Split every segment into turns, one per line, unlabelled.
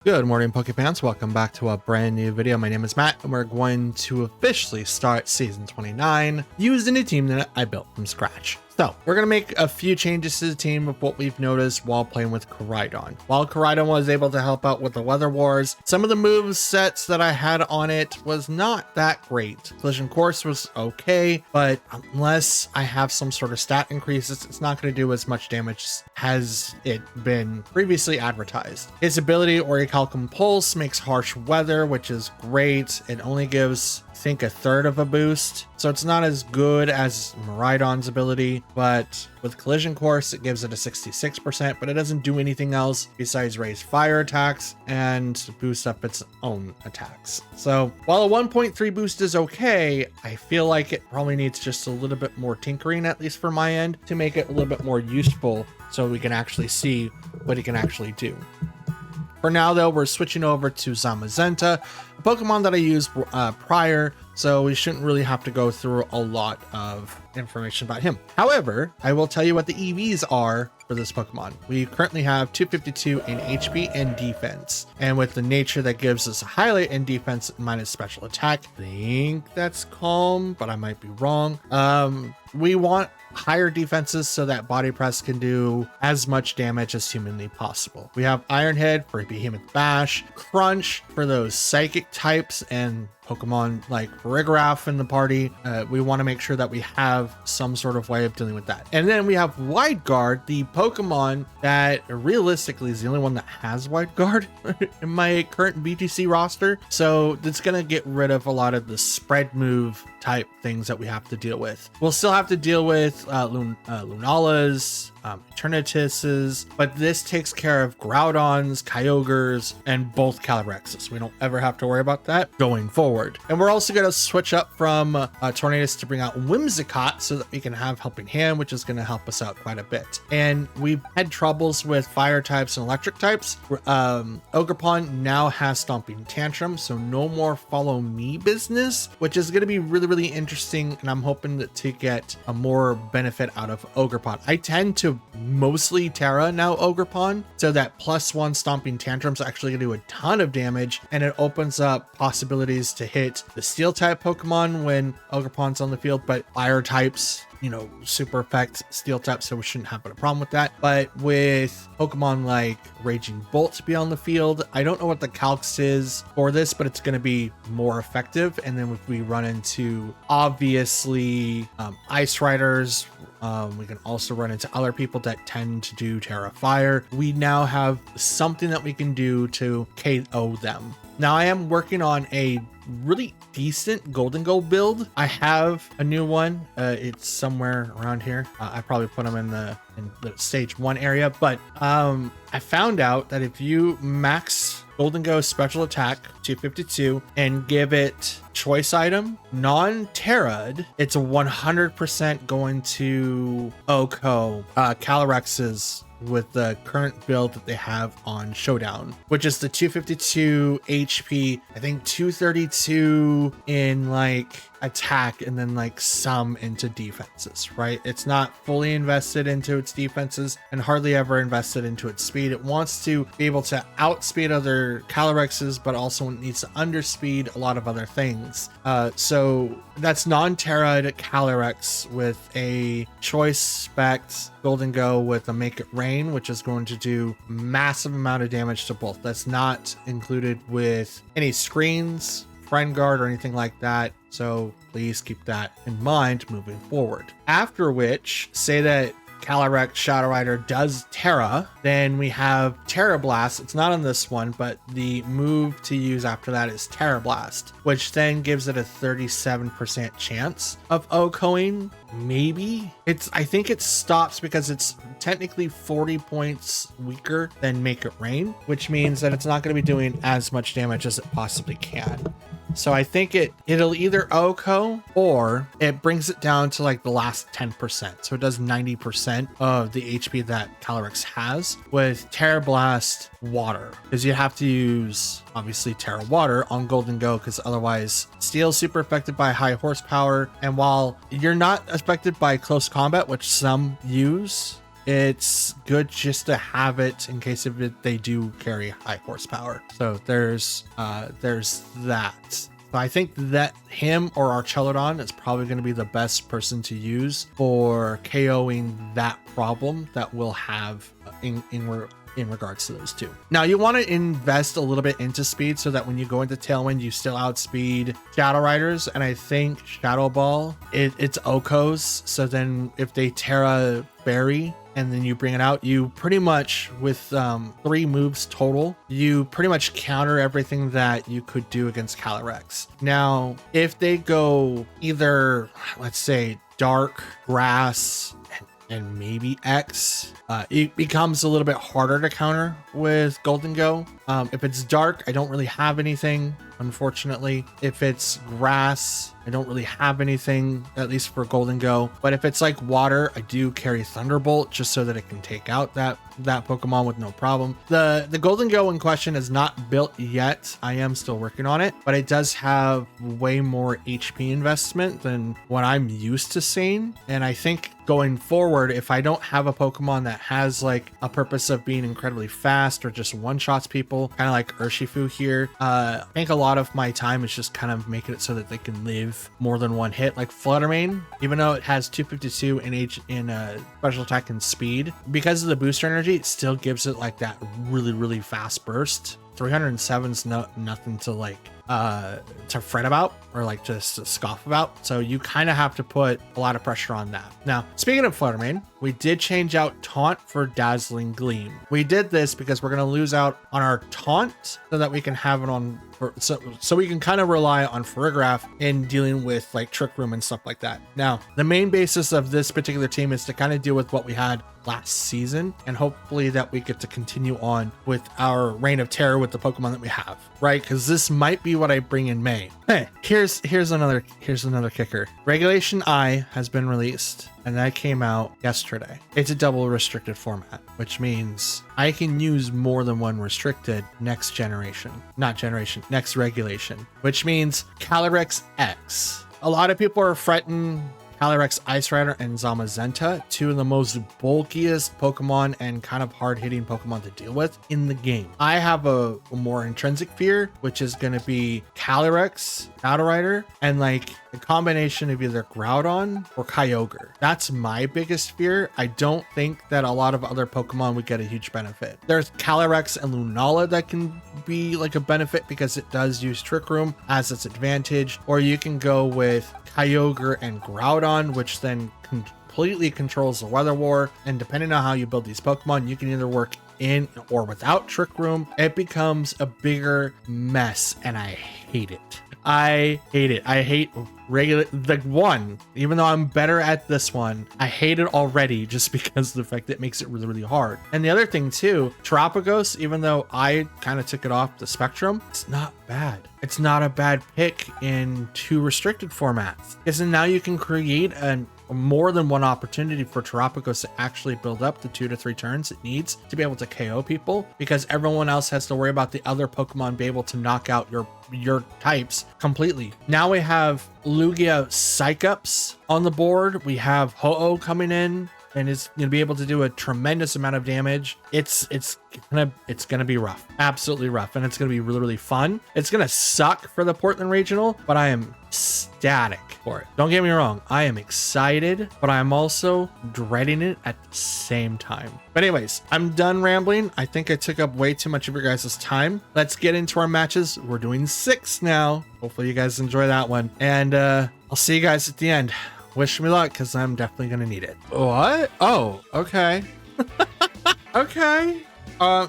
Good morning, Pokefans. Welcome back to a brand new video. My name is Matt, and we're going to officially start Season 29 using a team that I built from scratch. So we're going to make a few changes to the team of what we've noticed while playing with Koraidon. While Koraidon was able to help out with the Weather Wars, some of the move sets that I had on it was not that great. Collision Course was okay, but unless I have some sort of stat increases, it's not going to do as much damage as it been previously advertised. Its ability, Orichalcum Pulse, makes harsh weather, which is great. It only gives, I think, a third of a boost, so it's not as good as Miraidon's ability, but with Collision Course, it gives it a 66%, but it doesn't do anything else besides raise fire attacks and boost up its own attacks. So while a 1.3 boost is okay, I feel like it probably needs just a little bit more tinkering, at least for my end, to make it a little bit more useful so we can actually see what it can actually do. For now, though, we're switching over to Zamazenta, a Pokemon that I used prior, so we shouldn't really have to go through a lot of information about him. However, I will tell you what the EVs are for this Pokemon. We currently have 252 in HP and defense, and with the nature that gives us a highlight in defense minus special attack, I think that's Calm, but I might be wrong. We want higher defenses so that Body Press can do as much damage as humanly possible. We have Iron Head for Behemoth Bash, Crunch for those psychic types, and Pokemon like Rigraff in the party. We want to make sure that we have some sort of way of dealing with that. And then we have Wide Guard, the Pokemon that realistically is the only one that has Wide Guard in my current BTC roster. So it's going to get rid of a lot of the spread move type things that we have to deal with. We'll still have to deal with Lunalas, Eternituses, but this takes care of Groudons, Kyogres, and both Calyrexes. We don't ever have to worry about that going forward. And we're also going to switch up from Tornadus to bring out Whimsicott so that we can have Helping Hand, which is going to help us out quite a bit. And we've had troubles with fire types and electric types. Ogerpon now has Stomping Tantrum, so no more follow me business, which is going to be really interesting, and I'm hoping to get a more benefit out of Ogerpon. I tend to mostly Terra now Ogerpon, so that +1 Stomping Tantrum's actually gonna do a ton of damage, and it opens up possibilities to hit the Steel type Pokemon when Ogerpon's on the field, but Fire types, super effect Steel type, so we shouldn't have a problem with that. But with Pokemon like Raging Bolt to be on the field, I don't know what the calcs is for this, but it's going to be more effective. And then if we run into obviously Ice Riders, we can also run into other people that tend to do Terra Fire. We now have something that we can do to KO them. Now I am working on a really decent Golden Go build. I have a new one. It's somewhere around here. I probably put them in the stage 1 area, but I found out that if you max Golden Go special attack 252 and give it choice item non-terra'd, it's 100% going to OHKO Calyrex's with the current build that they have on Showdown, which is the 252 HP, I think 232 in like attack, and then like some into defenses, right? It's not fully invested into its defenses and hardly ever invested into its speed. It wants to be able to outspeed other Calyrexes, but also needs to underspeed a lot of other things. So that's non-terra'd Calyrex with a choice spec Golden Go with a Make It Rain, which is going to do massive amount of damage to both. That's not included with any screens, Friend Guard, or anything like that. So please keep that in mind moving forward. After which, say that Calyrex Shadow Rider does Terra, then we have Terra Blast. It's not on this one, but the move to use after that is Terra Blast, which then gives it a 37% chance of OHKOing. Maybe I think it stops because it's technically 40 points weaker than Make It Rain, which means that it's not going to be doing as much damage as it possibly can. So I think it'll either OHKO or it brings it down to like the last 10%. So it does 90% of the HP that Calyrex has with Terra Blast Water, because you have to use obviously Terra Water on Golden Go, because otherwise Steel's super affected by high horsepower. And while you're not affected by close combat, which some use, it's good just to have it in case they do carry high horsepower. So there's that. So I think that him or Archelodon is probably going to be the best person to use for KOing that problem that we'll have in regards to those two. Now you want to invest a little bit into speed so that when you go into Tailwind, you still outspeed Shadow Riders. And I think Shadow Ball, it's Oko's. So then if they Terra Fairy and then you bring it out, you pretty much, with 3 moves total, you pretty much counter everything that you could do against Calyrex. Now, if they go either, let's say, Dark, Grass, and maybe X, it becomes a little bit harder to counter with Golden Go. If it's Dark, I don't really have anything, unfortunately. If it's Grass, I don't really have anything, at least for Golden Go. But if it's like Water, I do carry Thunderbolt just so that it can take out that Pokemon with no problem. The Golden Go in question is not built yet. I am still working on it, but it does have way more HP investment than what I'm used to seeing. And I think going forward, if I don't have a Pokemon that has like a purpose of being incredibly fast or just one-shots people, kind of like Urshifu here, I think a lot of my time is just kind of making it so that they can live more than one hit. Like Fluttermane, even though it has 252 in special attack and speed, because of the booster energy, it still gives it like that really fast burst. 307 is nothing to like to fret about or like just to scoff about. So you kind of have to put a lot of pressure on that. Now, speaking of Fluttermane, we did change out Taunt for Dazzling Gleam. We did this because we're going to lose out on our Taunt so that we can have it on, so we can kind of rely on Farigiraf in dealing with like Trick Room and stuff like that. Now, the main basis of this particular team is to kind of deal with what we had last season, and hopefully that we get to continue on with our reign of terror with the Pokemon that we have, right? Because this might be what I bring in May. Hey, here's another kicker. Regulation I has been released, and that came out yesterday. It's a double restricted format, which means I can use more than one restricted next regulation, which means Calyrex X. A lot of people are fretting Calyrex Ice Rider and Zamazenta, 2 of the most bulkiest Pokemon and kind of hard-hitting Pokemon to deal with in the game. I have a more intrinsic fear, which is going to be Calyrex, Shadow Rider, and like a combination of either Groudon or Kyogre. That's my biggest fear. I don't think that a lot of other Pokemon would get a huge benefit. There's Calyrex and Lunala that can be like a benefit because it does use Trick Room as its advantage, or you can go with Kyogre and Groudon, which then completely controls the Weather War. And depending on how you build these Pokemon, you can either work in or without Trick Room. It becomes a bigger mess, and I hate it. I hate it. I hate even though I'm better at this one, I hate it already just because of the fact that it makes it really hard. And the other thing too, Terapagos, even though I kind of took it off the spectrum, it's not bad. It's not a bad pick in 2 restricted formats, because then now you can create more than one opportunity for Terapagos to actually build up the 2 to 3 turns it needs to be able to KO people, because everyone else has to worry about the other Pokemon be able to knock out your types completely. Now we have Lugia Psychops on the board. We have Ho-Oh coming in, and it's going to be able to do a tremendous amount of damage. It's gonna be rough, absolutely rough, and it's gonna be really fun. It's gonna suck for the Portland Regional, but I am ecstatic for it. Don't get me wrong, I am excited, but I'm also dreading it at the same time. But anyways, I'm done rambling. I think I took up way too much of your guys' time. Let's get into our matches. We're doing 6 now. Hopefully you guys enjoy that one, and I'll see you guys at the end. Wish me luck, because I'm definitely gonna need it. What? Oh, okay. Okay.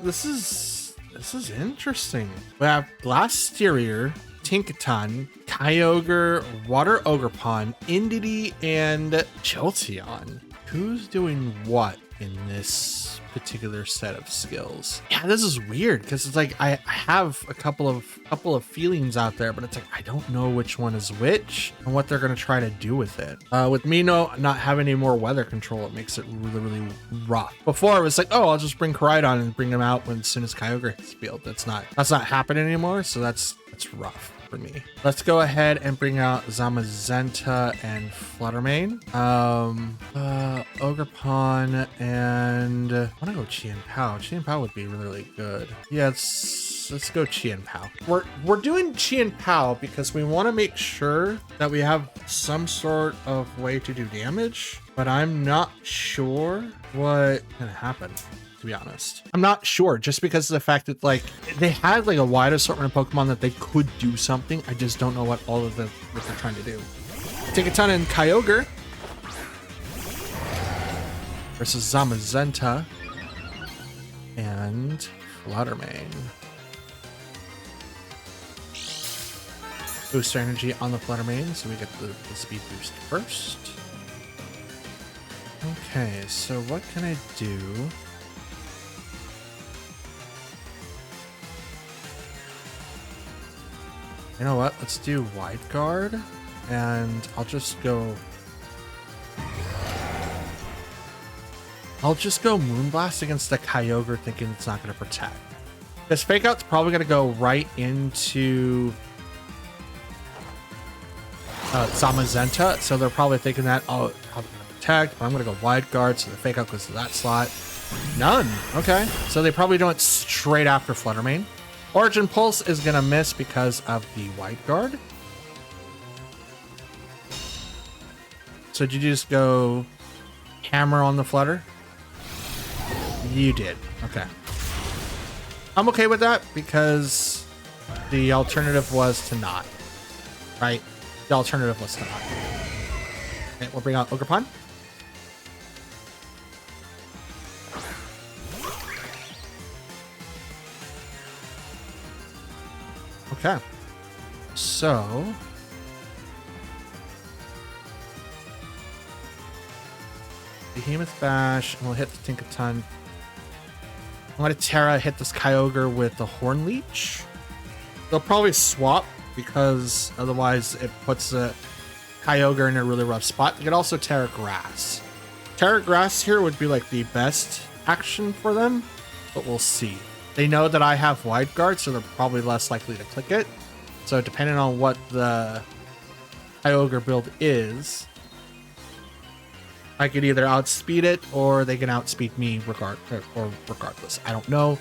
This is interesting. We have Blastoise, Tinkaton, Kyogre, Water Ogerpon, Indeedee, and Jolteon. Who's doing what in this particular set of skills? Yeah, this is weird, because it's like I have a couple of feelings out there, but it's like I don't know which one is which and what they're going to try to do with it. With me not having any more weather control, it makes it really rough. Before it was like, oh, I'll just bring Koraidon and bring them out as soon as Kyogre hits field. That's not happening anymore, so that's That's rough for me. Let's go ahead and bring out Zamazenta and Fluttermane. Ogerpon and I want to go Chien-Pao. Chien-Pao would be really good. Yeah, let's go Chien-Pao. We're doing Chien-Pao because we want to make sure that we have some sort of way to do damage, but I'm not sure what's gonna happen. To be honest, I'm not sure, just because of the fact that like they had like a wide assortment of Pokemon that they could do something. I just don't know what all of what they're trying to do. Tinkaton and Kyogre versus Zamazenta and Fluttermane. Boost energy on the Fluttermane, so we get the speed boost first. Okay, so what can I do? You know what? Let's do Wide Guard, and I'll just go Moonblast against the Kyogre, thinking it's not going to protect. This Fake Out's probably going to go right into Zamazenta, so they're probably thinking that, oh, I'm going to protect, but I'm going to go Wide Guard, so the Fake Out goes to that slot. None. Okay, so they probably don't straight after Fluttermane. Origin Pulse is going to miss because of the Wide Guard. So did you just go Hammer on the Flutter? You did. Okay. I'm okay with that because the alternative was to not. Right? The alternative was to not. Okay, we'll bring out Ogerpon. Okay, so Behemoth Bash, and we'll hit the Tinkaton. I'm going to Terra hit this Kyogre with the Horn Leech. They'll probably swap because otherwise it puts the Kyogre in a really rough spot. They could also Terra Grass. Terra Grass here would be like the best action for them, but we'll see. They know that I have Wide Guard, so they're probably less likely to click it. So depending on what the Kyogre build is, I could either outspeed it or they can outspeed me regardless. I don't know.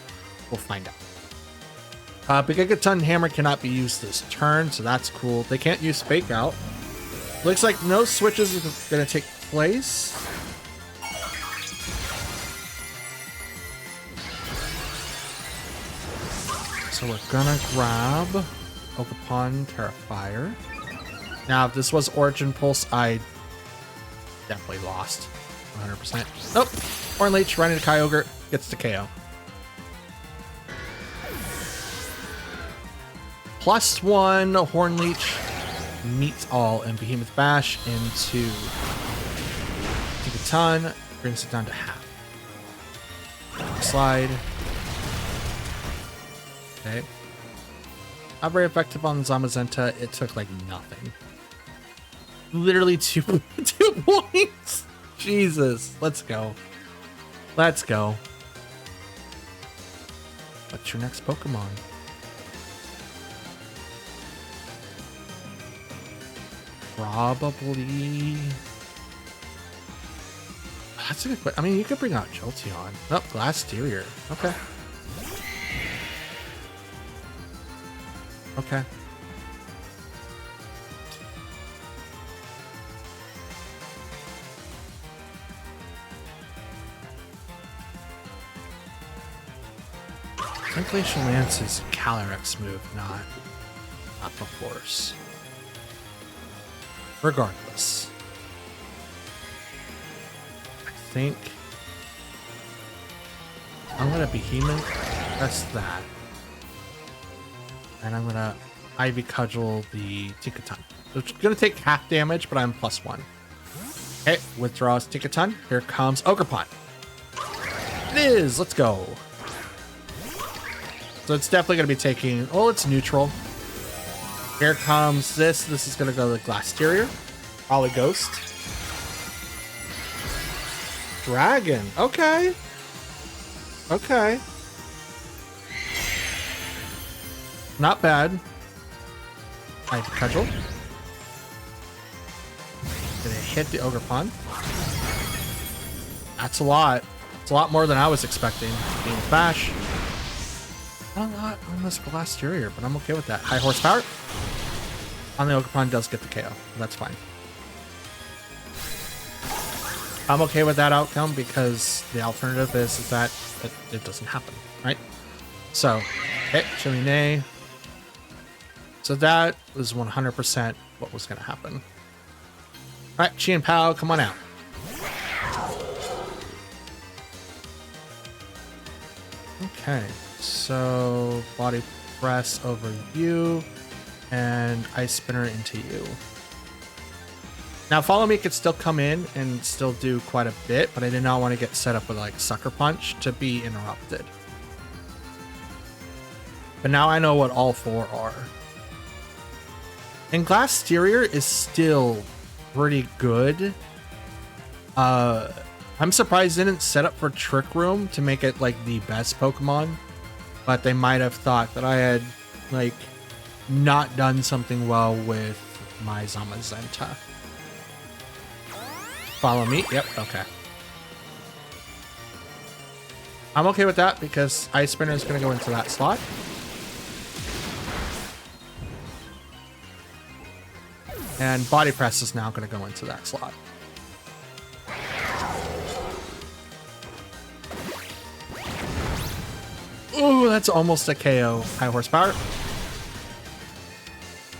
We'll find out. Gigaton Hammer cannot be used this turn, so that's cool. They can't use Fake Out. Looks like no switches are going to take place. So we're gonna grab Ogerpon Terrifier. Now, if this was Origin Pulse, I definitely lost 100%. Nope. Horn Leech right into Kyogre, gets the KO. +1 Horn Leech meets all, and Behemoth Bash into Tinkaton brings it down to half. Slide. Okay. Not very effective on Zamazenta. It took like nothing. Literally 2 points. Jesus. Let's go. Let's go. What's your next Pokemon? Probably. That's a good question. I mean, you could bring out Jolteon. Oh, Glasteria. Okay. Okay. Translation Lance is Calyrex move, not the Force. Regardless. I think I'm gonna Behemoth. That's that. And I'm gonna Ivy Cudgel the Tinkaton. So it's gonna take half damage, but I'm +1. Okay, withdraws Tinkaton. Here comes Ogerpon. It is. Let's go. So it's definitely gonna be taking. Oh, it's neutral. Here comes this. This is gonna go to Glasteria. Probably Ghost. Dragon. Okay. Okay. Not bad. I cudgel. Did it hit the Ogre Pond? That's a lot. It's a lot more than I was expecting. Being bash. Not a lot on this Glasteria, but I'm okay with that. High horsepower. On the Ogre Pond does get the KO. That's fine. I'm okay with that outcome because the alternative is that it doesn't happen, right? So, hit Chimney. So that was 100% what was going to happen. All right, Chi and Pao, come on out. Okay, so body press over you and ice spinner into you. Now follow me could still come in and still do quite a bit, but I did not want to get set up with like sucker punch to be interrupted. But now I know what all four are. And Glasteria is still pretty good. I'm surprised they didn't set up for Trick Room to make it like the best Pokemon, but they might have thought that I had like not done something well with my Zamazenta. Follow me. Yep. Okay. I'm okay with that because Ice Spinner is going to go into that slot. And Body Press is now going to go into that slot. Ooh, that's almost a KO. High horsepower.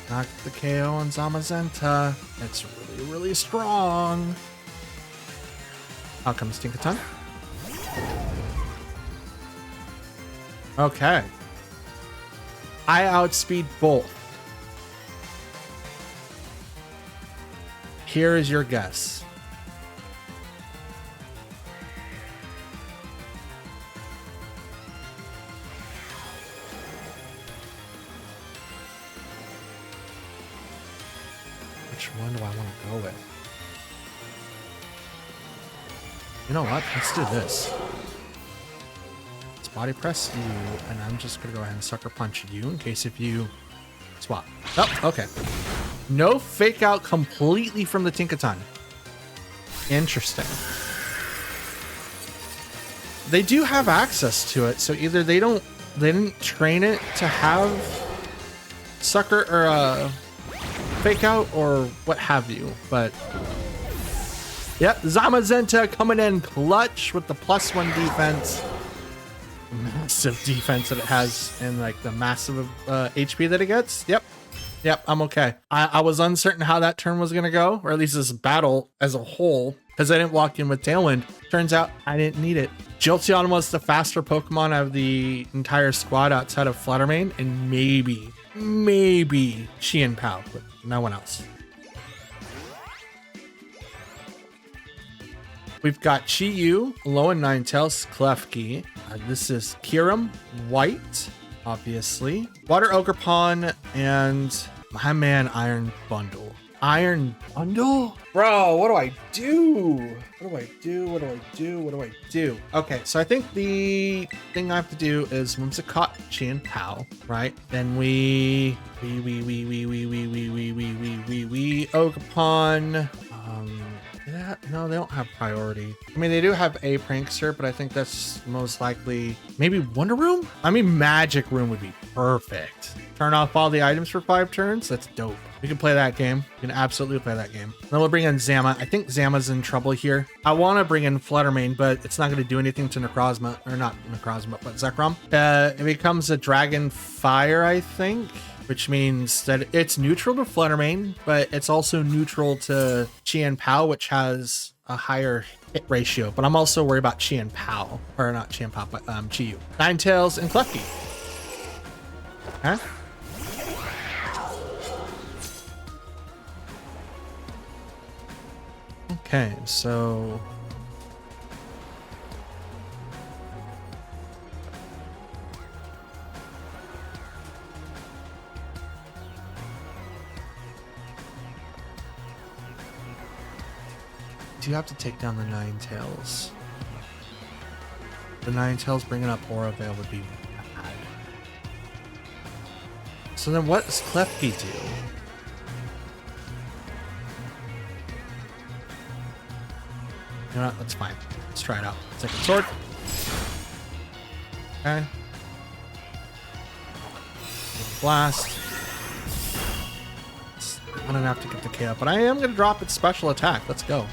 Knock the KO on Zamazenta. It's really, really strong. Out comes Tinkaton. Okay. I outspeed both. Here is your guess. Which one do I want to go with? You know what? Let's do this. Let's body press you, and I'm just gonna go ahead and sucker punch you in case if you swap. Oh, okay. No fake out completely from the Tinkaton. Interesting. They do have access to it, so either they didn't train it to have sucker or fake out or what have you, but yep, Zamazenta coming in clutch with the +1 defense. Massive defense that it has and like the massive HP that it gets. Yep, I'm okay. I was uncertain how that turn was going to go, or at least this battle as a whole, because I didn't walk in with Tailwind. Turns out I didn't need it. Jolteon was the faster Pokemon of the entire squad outside of Fluttermane, and maybe Chi and Pao, but no one else. We've got Chi-Yu, Alolan Ninetales, Klefki. This is Kyurem, White, obviously. Water Ogerpon, and my man Iron Bundle. Iron Bundle? Bro, what do I do? What do I do? Okay, so I think the thing I have to do is Whimsicott, Chi and Pao, right? Then we Ogerpon. No, they don't have priority. I mean, they do have a Prankster, but I think that's most likely maybe Wonder Room? I mean, Magic Room would be perfect. Turn off all the items for 5 turns. That's dope. We can play that game. We can absolutely play that game. Then we'll bring in Zama. I think Zama's in trouble here. I want to bring in Fluttermane, but it's not going to do anything to Necrozma, or not Necrozma, but Zekrom. It becomes a Dragon Fire, I think, which means that it's neutral to Fluttermane, but it's also neutral to Chi and Pao, which has a higher hit ratio. But I'm also worried about Chi and Pao, or not Chi and Pao, but Chi-Yu. Ninetales and Klefki. Huh? Okay, so do you have to take down the Ninetales? The Ninetales bringing up Aura Veil would be bad. So then what does Klefki do? know what? That's fine. Let's try it out. Second sword. Okay. Blast. I don't have to get the KO, but I am going to drop its special attack. Let's go.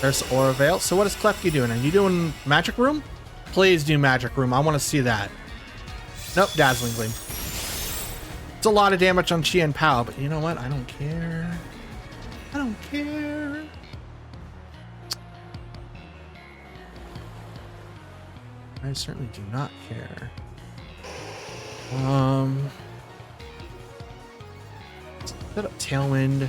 There's Aura Veil. So what is Klefki doing? Are you doing Magic Room? Please do Magic Room. I want to see that. Nope, Dazzling Gleam. It's a lot of damage on Chi and Pow, but you know what? I don't care. I don't care. I certainly do not care. Set up Tailwind.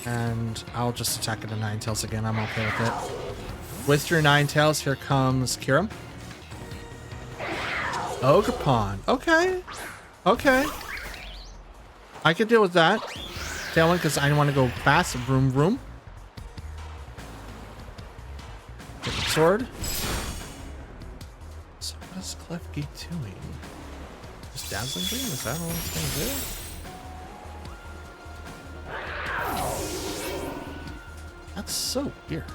And I'll just attack it to Ninetales again. I'm okay with it. With your Ninetales, here comes Kiram. Ogerpon. Okay. Okay. I could deal with that. Tailwind, because I want to go fast. Vroom, vroom. Get the sword. So what is Klefki doing? Just Dazzling Gleam? Is that all it's going to do? That's so weird.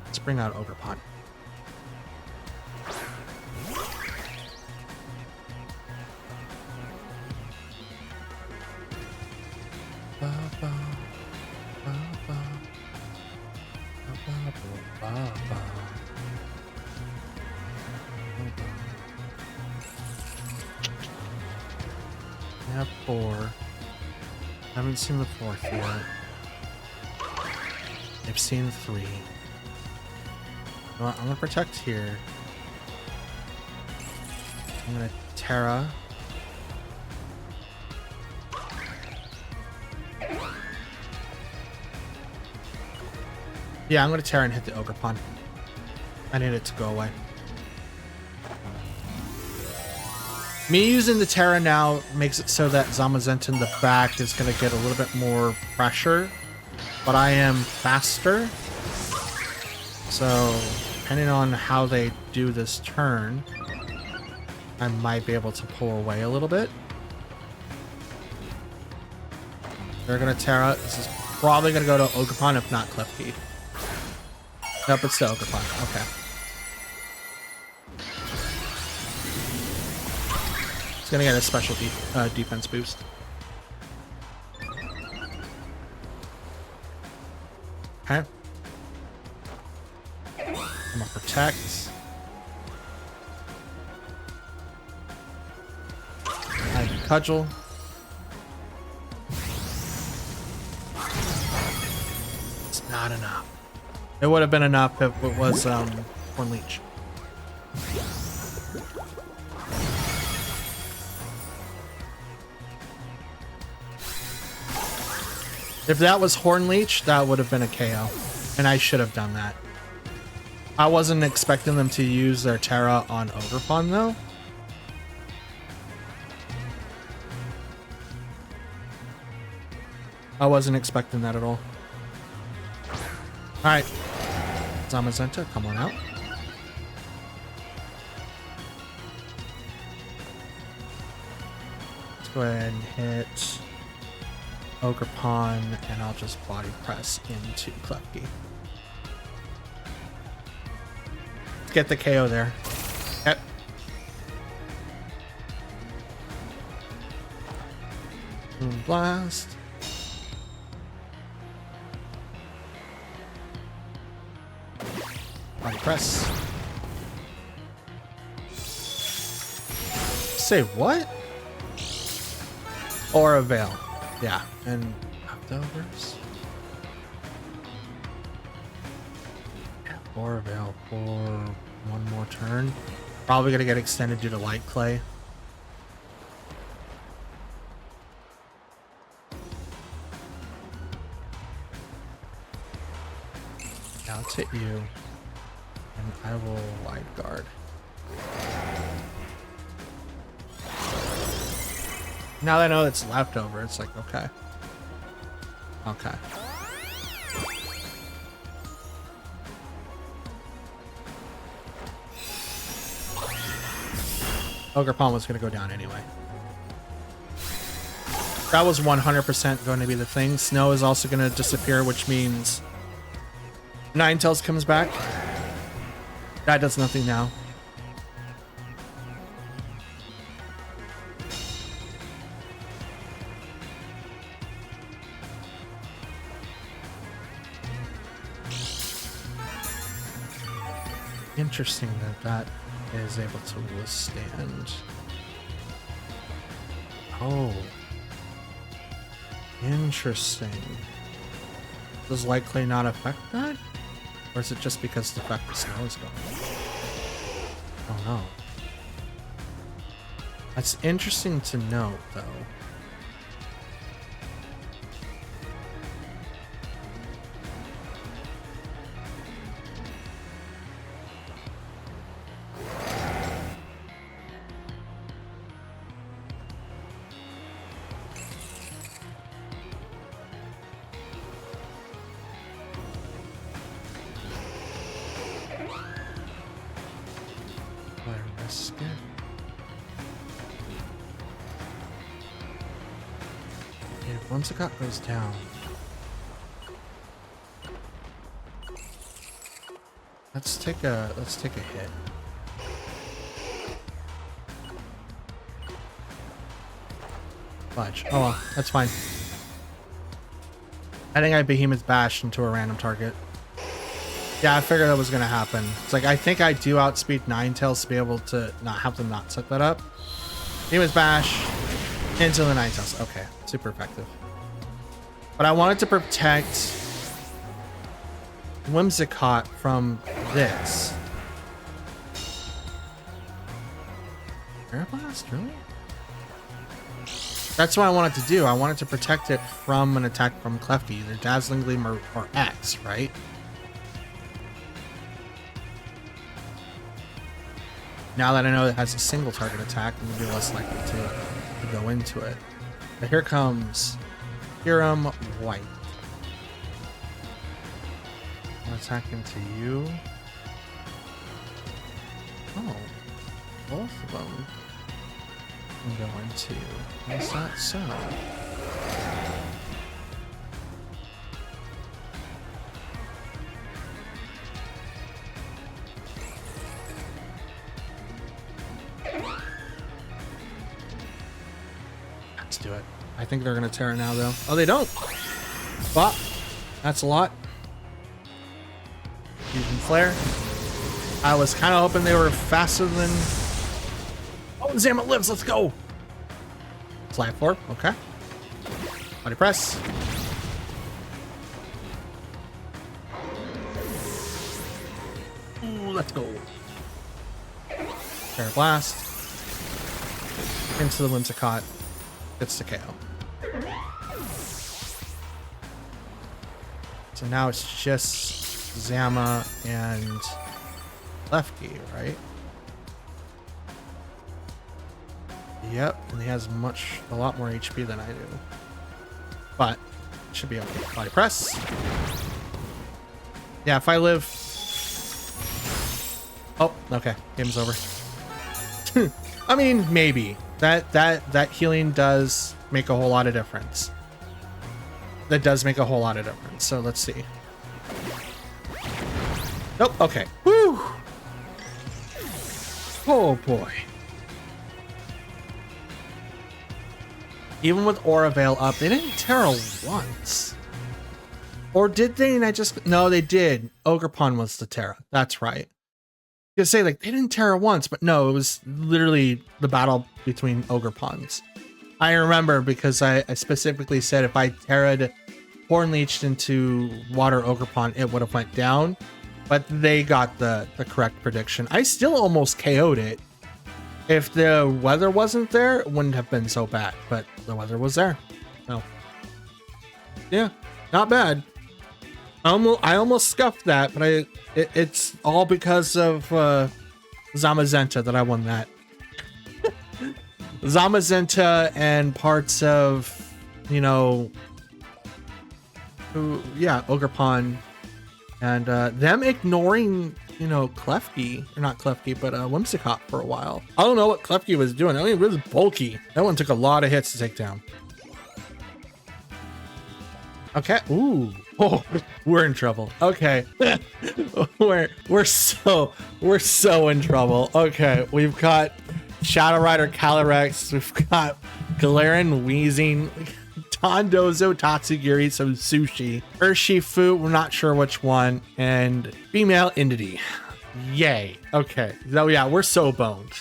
Let's bring out Ogerpon. I have 4. I haven't seen the 4th yet. I've seen 3. You know what? I'm gonna protect here. I'm gonna Terra. Yeah, I'm gonna Terra and hit the Ogerpon. I need it to go away. Me using the Terra now makes it so that Zamazenta in the back is going to get a little bit more pressure, but I am faster. So, depending on how they do this turn, I might be able to pull away a little bit. They're going to Terra. This is probably going to go to Ogerpon, if not Klefki. Nope, it's still Ogerpon. Okay. It's gonna get a special defense boost. Okay. I'm gonna protect. I can cudgel. It's not enough. It would have been enough if it was one leech. If that was Horn Leech, that would have been a KO. And I should have done that. I wasn't expecting them to use their Terra on Ogerpon, though. I wasn't expecting that at all. Alright. Zamazenta, come on out. Let's go ahead and hit Ogerpon, and I'll just body press into Klefki. Let's get the KO there. Yep. Boom blast. Body press. Say what? Aura Veil. Yeah, and leftovers. Aura Veil for one more turn. Probably gonna get extended due to Light Clay. Now let's hit you, and I will Wide Guard. Now that I know it's leftover, it's like, okay. Okay. Ogerpon was going to go down anyway. That was 100% going to be the thing. Snow is also going to disappear, which means Ninetales comes back. That does nothing now. Interesting that is able to withstand. Oh. Interesting. Does likely not affect that? Or is it just because the fact the snow is going? Oh no. That's interesting to note, though. Once the cut goes down, let's take a hit. Fudge. Oh well, that's fine. I think I Behemoth Bash into a random target. Yeah, I figured that was gonna happen. It's like I think I do outspeed Ninetales to be able to not have them not set that up. Behemoth Bash into the Ninetales. Okay, super effective. But I wanted to protect Whimsicott from this. Air Blast, really? That's what I wanted to do. I wanted to protect it from an attack from Klefki, either Dazzling Gleam or X, right? Now that I know it has a single target attack, I'm going to be less likely to go into it. But here comes Hiram White. I'll attack into you. Oh, both of them can go into you. Is that so? Let's do it. I think they're going to tear it now, though. Oh, they don't. But that's a lot. Fusion Flare. I was kind of hoping they were faster than... Oh, Zamet lives. Let's go. Slide 4. Okay. Body press. Ooh, let's go. Fair Blast. Into the Whimsicott. It's the KO. So now it's just Zama and Lefty, right? Yep, and he has a lot more HP than I do. But it should be okay. Body press. Yeah, if I live... Oh, okay. Game's over. I mean, maybe. That healing does make a whole lot of difference. That does make a whole lot of difference. So let's see. Nope. Okay. Woo. Oh boy. Even with Aura Veil up, they didn't Terra once. Or did they? And I just... No, they did. Ogerpon was the Terra. That's right. I was gonna say, like, they didn't Terra once, but no, it was literally the battle between Ogerpons. I remember because I specifically said if I Terra'd Horn Leeched into Water Ogerpon, it would have went down. But they got the correct prediction. I still almost KO'd it. If the weather wasn't there, it wouldn't have been so bad. But the weather was there. So, yeah, not bad. I almost scuffed that, but it's all because of Zamazenta that I won that. Zamazenta and parts of, you know, Ogerpon, and them ignoring you know, Klefki, or not Klefki, but Whimsicott for a while. I don't know what Klefki was doing. I mean, it was bulky. That one took a lot of hits to take down. Okay. Ooh. Oh, we're in trouble. Okay. we're so in trouble. Okay. We've got Shadow Rider Calyrex. We've got Galarian Wheezing. Dondozo, Tatsugiri, so Sushi. Urshifu, we're not sure which one. And female Entity. Yay. Okay. So yeah, we're so boned.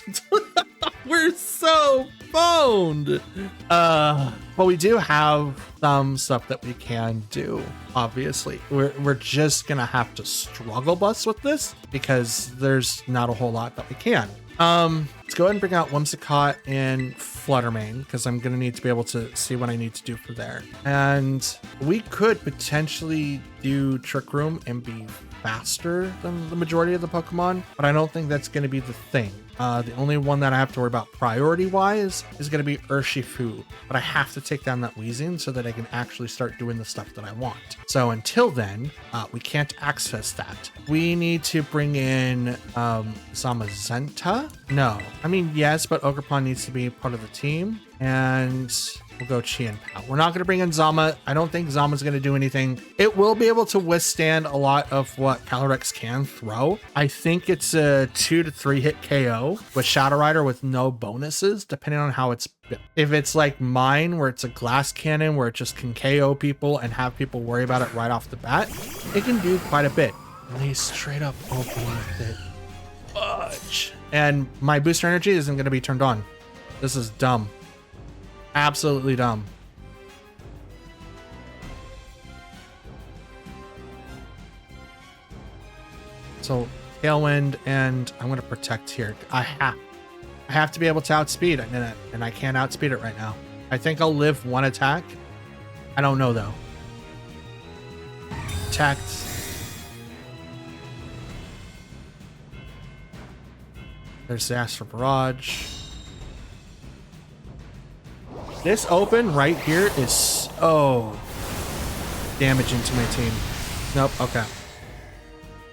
We're so boned. But we do have some stuff that we can do, obviously. We're just gonna have to struggle bus with this because there's not a whole lot that we can. Let's go ahead and bring out Whimsicott and Fluttermane because I'm gonna need to be able to see what I need to do for there. And we could potentially do Trick Room and be faster than the majority of the Pokemon, but I don't think that's gonna be the thing. The only one that I have to worry about priority-wise is going to be Urshifu, but I have to take down that Weezing so that I can actually start doing the stuff that I want. So until then, we can't access that. We need to bring in Zamazenta? No. I mean, yes, but Ogerpon needs to be part of the team, and we'll go Chi-Pao. We're not going to bring in Zama. I don't think Zama's going to do anything. It will be able to withstand a lot of what Calyrex can throw. I think it's a 2 to 3 hit KO with Shadow Rider with no bonuses, depending on how it's built. If it's like mine, where it's a glass cannon, where it just can KO people and have people worry about it right off the bat, it can do quite a bit. And he's straight up open with it. Fudge. And my booster energy isn't going to be turned on. This is dumb. Absolutely dumb. So Tailwind, and I'm going to protect here. I have to be able to outspeed it, and I can't outspeed it right now. I think I'll live one attack. I don't know though. Protect. There's the Astral Barrage. This open right here is so damaging to my team. Nope, okay.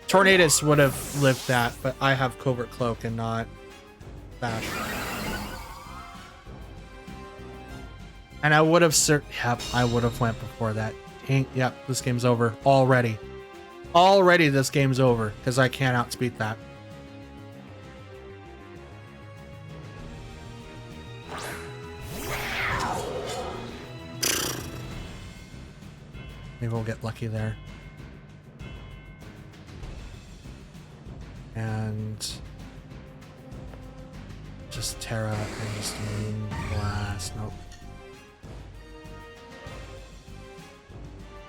Tornadus would have lived that, but I have Covert Cloak and not Bash. And I would have yep, I would have went before that. Yep, this game's over already. Already this game's over because I can't outspeed that. Maybe we'll get lucky there. And just Terra and just Moon Blast. Nope.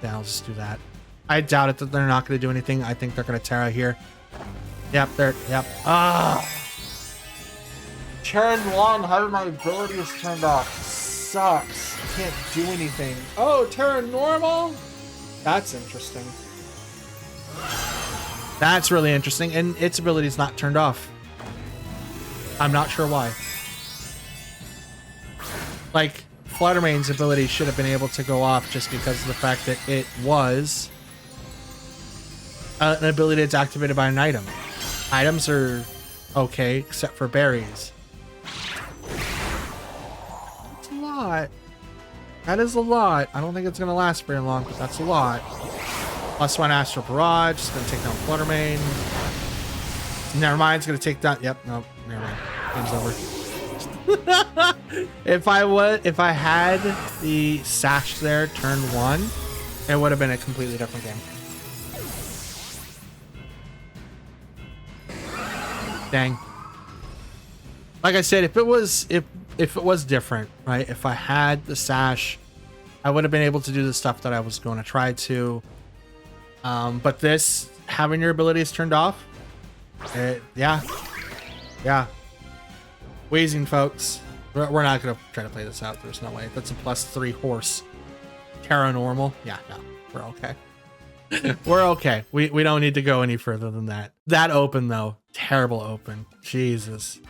Yeah, I'll just do that. I doubt it that they're not going to do anything. I think they're going to Terra here. Yep, yep. Ah! Turn 1, having my abilities turned off. Sucks. Can't do anything. Oh, Terra normal? That's interesting. That's really interesting, and its ability is not turned off. I'm not sure why. Like, Fluttermane's ability should have been able to go off just because of the fact that it was an ability that's activated by an item. Items are okay, except for berries. That's a lot. That is a lot. I don't think it's going to last very long, but that's a lot. +1 Astral Barrage. It's going to take down Fluttermane. Never mind. It's going to take down... Yep. Nope. Never mind. Game's over. If I had the Sash there turn 1, it would have been a completely different game. Dang. Like I said, if it was different, right? If I had the Sash, I would have been able to do the stuff that I was going to try to. But this, having your abilities turned off, yeah. Wheezing, folks. We're not going to try to play this out. There's no way. That's a +3 horse. Terra normal. Yeah, no, we're okay. We're okay. We don't need to go any further than that. That open, though. Terrible open. Jesus.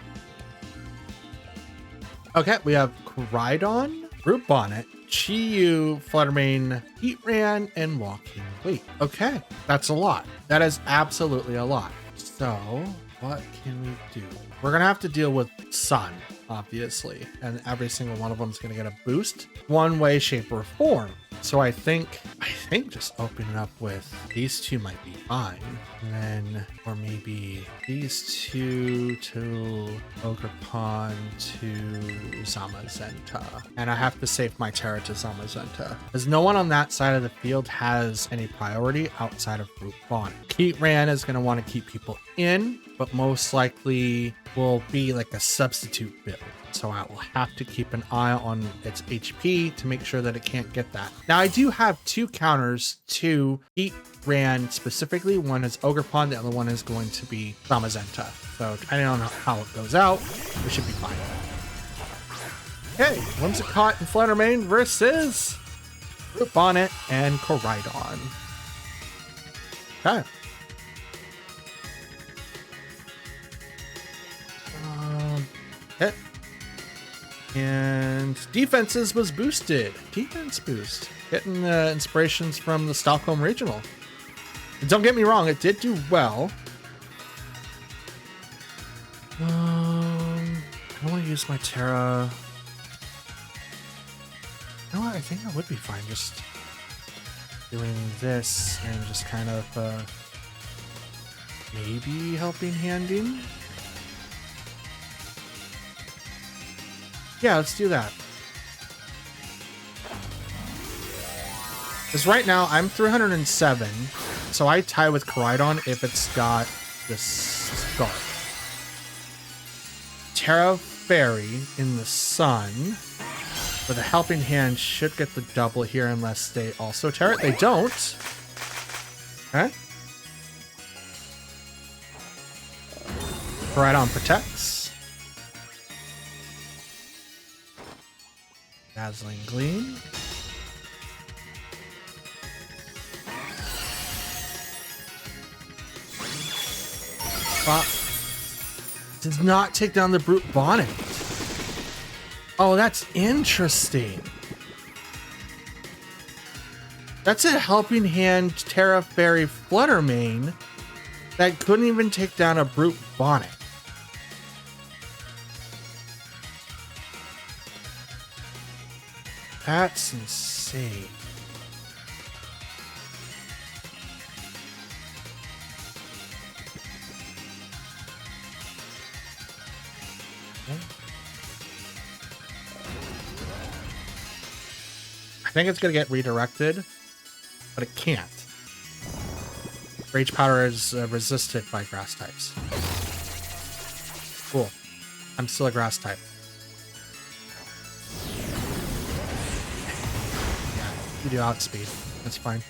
Okay, we have Koridon, Root Bonnet, Chi-Yu, Fluttermane, Heatran, and Walking. Wait, okay. That's a lot. That is absolutely a lot. So what can we do? We're going to have to deal with Sun, obviously, and every single one of them is going to get a boost one way, shape, or form. So I think just opening up with these two might be fine. And then, or maybe these two to Ogerpon to Zamazenta. And I have to save my Terra to Zamazenta, because no one on that side of the field has any priority outside of Group Bonnet. Heatran is going to want to keep people in, but most likely will be like a substitute build. So I will have to keep an eye on its HP to make sure that it can't get that. Now I do have two counters to Heatran specifically. One is Ogerpon, the other one is going to be Zamazenta. So depending on how it goes out, we should be fine. Okay, Whimsicott and Fluttermane versus Group Bonnet and Koraidon. Okay. Hit. And defenses was boosted. Defense boost. Getting inspirations from the Stockholm Regional. Don't get me wrong, it did do well. I don't want to use my Terra. You know what? I think I would be fine just doing this and just kind of maybe helping handing. Yeah, let's do that. Because right now I'm 307, so I tie with Koraidon if it's got this Scarlet. Terra Fairy in the Sun with a helping hand should get the double here unless they also Terra it. They don't. Okay. Koraidon protects. Dazzling Gleam. Does not take down the Brute Bonnet. Oh, that's interesting. That's a helping hand Terra Fairy Fluttermane that couldn't even take down a Brute Bonnet. That's insane. I think it's going to get redirected, but it can't. Rage Powder is resisted by grass types. Cool. I'm still a grass type. You do outspeed. That's fine.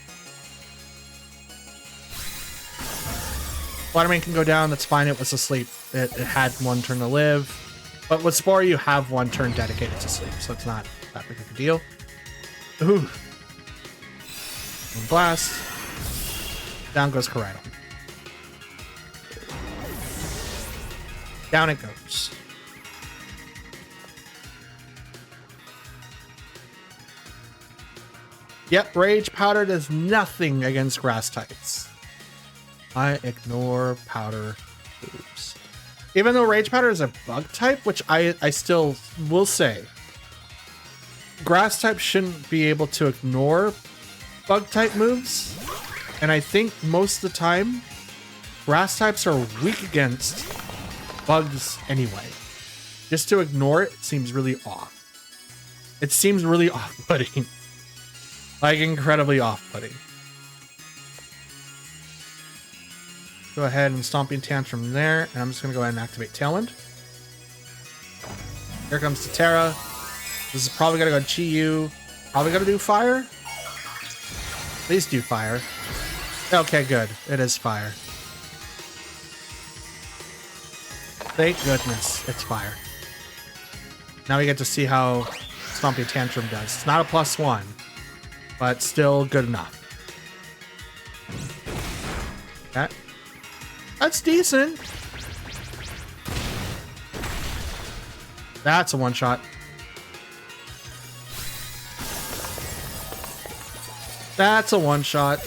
Fluttermane can go down. That's fine. It was asleep. It had one turn to live. But with Spore, you have one turn dedicated to sleep, so it's not that big of a deal. Ooh. And blast. Down goes Koraidon. Down it goes. Yep, Rage Powder does nothing against grass types. I ignore powder moves. Even though Rage Powder is a bug type, which I still will say, grass type shouldn't be able to ignore bug type moves. And I think most of the time, grass types are weak against bugs anyway. Just to ignore it seems really off. It seems really off-putting. Like, incredibly off-putting. Go ahead and Stomping Tantrum there, and I'm just going to go ahead and activate Tailwind. Here comes the Terra. This is probably going to go Chi-Yu. Probably going to do Fire. Please do Fire. Okay, good. It is Fire. Thank goodness it's Fire. Now we get to see how Stomping Tantrum does. It's not a +1, but still good enough. Okay. That's decent. That's a one-shot. That's a one-shot.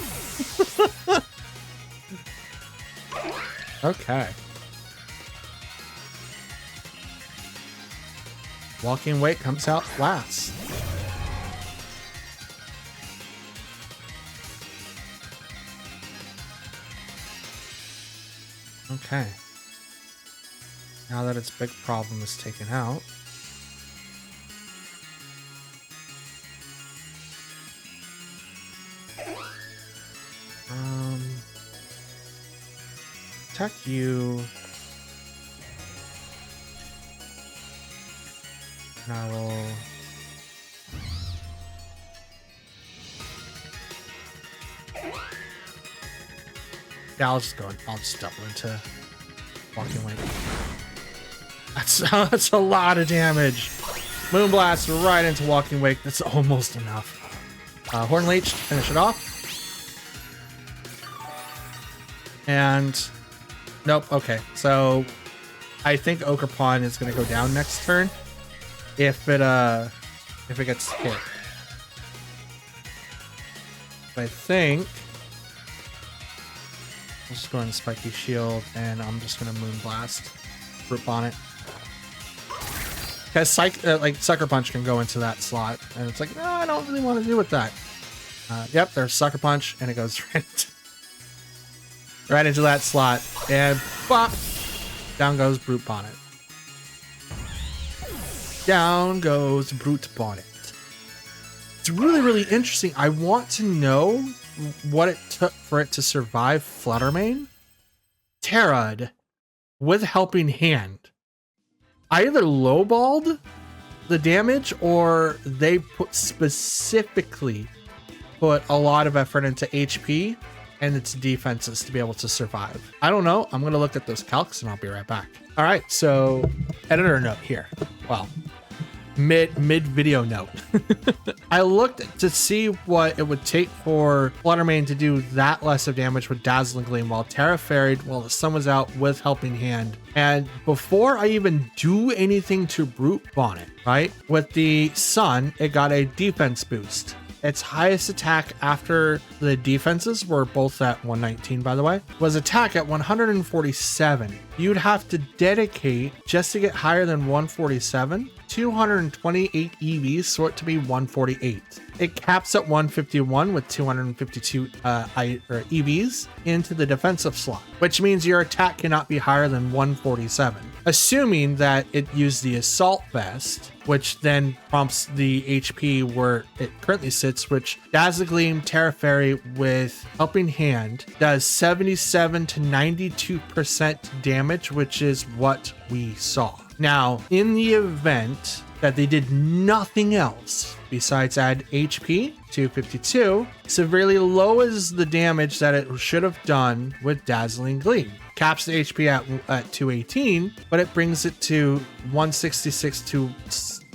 Okay. Walking Weight comes out last. Okay. Now that its big problem is taken out. Attack you. And I will... Yeah, I'll just go and I'll just double into Walking Weight. That's a lot of damage. Moonblast right into Walking Wake. That's almost enough. Horn Leech, finish it off. And nope. Okay, so I think Okerpon is going to go down next turn if it gets hit. I think I'll just go ahead and Spiky Shield, and I'm just going to Moonblast Brute Bonnet. Because like Sucker Punch can go into that slot, and it's like, no, I don't really want to deal with that. Yep, there's Sucker Punch, and it goes right into that slot, and bop, down goes Brute Bonnet. Down goes Brute Bonnet. It's really, really interesting. I want to know what it took for it to survive Fluttermane. Terra'd with Helping Hand. I either lowballed the damage or they specifically put a lot of effort into HP and its defenses to be able to survive. I don't know. I'm going to look at those calcs and I'll be right back. All right. So editor note here. Well, mid video note. I looked to see what it would take for Fluttermane to do that less of damage with Dazzling Gleam while Terra Fairied while the sun was out with Helping Hand. And before I even do anything to Brute Bonnet, right? With the sun, it got a defense boost. Its highest attack after the defenses were both at 119, by the way, was attack at 147. You'd have to dedicate, just to get higher than 147, 228 EVs for it to be 148. It caps at 151 with 252 EVs into the defensive slot, which means your attack cannot be higher than 147. Assuming that it used the Assault Vest, which then prompts the HP where it currently sits, which Dazzling Gleam, Terra Fairy with Helping Hand does 77 to 92% damage, which is what we saw. Now, in the event that they did nothing else besides add HP, 252, severely lowers the damage that it should have done with Dazzling Gleam. Caps the HP at 218, but it brings it to 166 to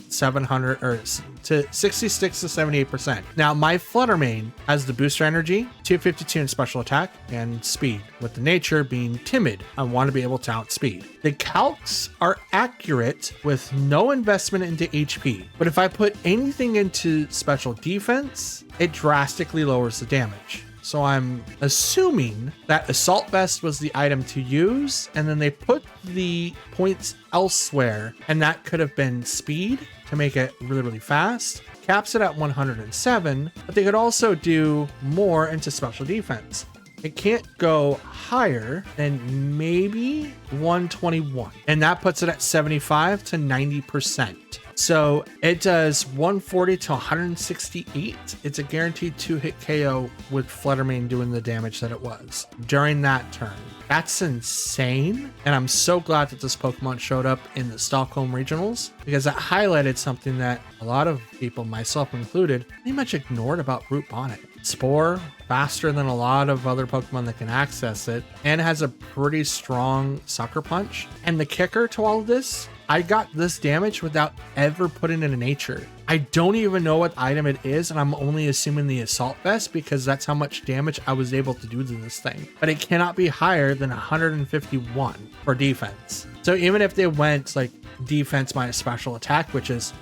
700 or to 66 to 78%. Now my Fluttermane has the booster energy, 252 in special attack and speed, with the nature being timid. I want to be able to outspeed. The calcs are accurate with no investment into HP, but if I put anything into special defense, it drastically lowers the damage. So I'm assuming that Assault Vest was the item to use, and then they put the points elsewhere, and that could have been speed to make it really, really fast. Caps it at 107, but they could also do more into special defense. It can't go higher than maybe 121, and that puts it at 75 to 90%. So it does 140 to 168. It's a guaranteed 2-hit KO with Fluttermane doing the damage that it was during that turn. That's insane. And I'm so glad that this Pokemon showed up in the Stockholm regionals, because it highlighted something that a lot of people, myself included, pretty much ignored about Brute Bonnet. Spore, faster than a lot of other Pokemon that can access it, and has a pretty strong Sucker Punch. And the kicker to all of this, I got this damage without ever putting in a nature. I don't even know what item it is, and I'm only assuming the Assault Vest because that's how much damage I was able to do to this thing. But it cannot be higher than 151 for defense. So even if they went like defense minus special attack, which is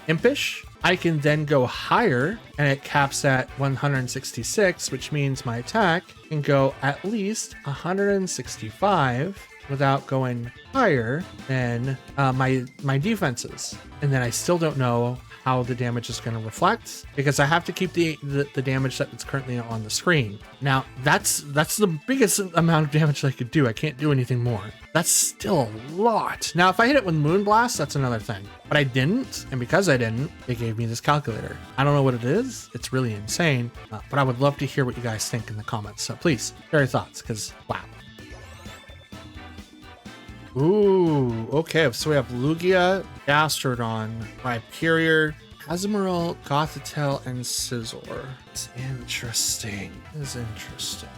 impish, I can then go higher, and it caps at 166, which means my attack can go at least 165 without going higher than my defenses. And then I still don't know how the damage is going to reflect, because I have to keep the damage that's currently on the screen. Now that's the biggest amount of damage I could do. I can't do anything more. That's still a lot. Now if I hit it with Moonblast, that's another thing, but I didn't, and because I didn't, it gave me this calculator. I don't know what it is. It's really insane, but I would love to hear what you guys think in the comments. So please share your thoughts, because wow. Ooh, okay, so we have Lugia, Gastrodon, Rhyperior, Azumarill, Gothitelle, and Scizor. It's interesting. It's interesting.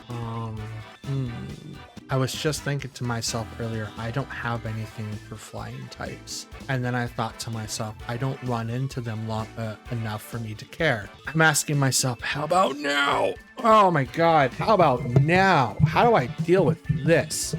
I was just thinking to myself earlier, I don't have anything for flying types. And then I thought to myself, I don't run into them enough for me to care. I'm asking myself, how about now? Oh my God, how about now? How do I deal with this?